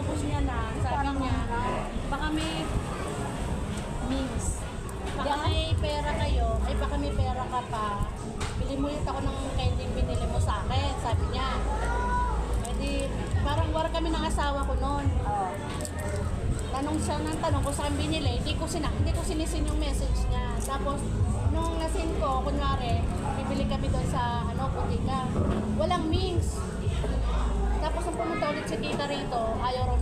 pagkaubos niya na, sabi niya, baka may means. Baka may pera kayo, ay baka may pera ka pa. Bili mo ulit ako ng candy binili mo sa akin, sabi niya. Eh di, parang war kami ng asawa ko noon. Tanong siya ng tanong kung saan binili, hindi ko sinisin yung message niya. Tapos, nung nasin ko, kunwari, bibili kami doon sa butika. Walang means. Tapos, nung pumunta ulit si tita rito, ayaw raw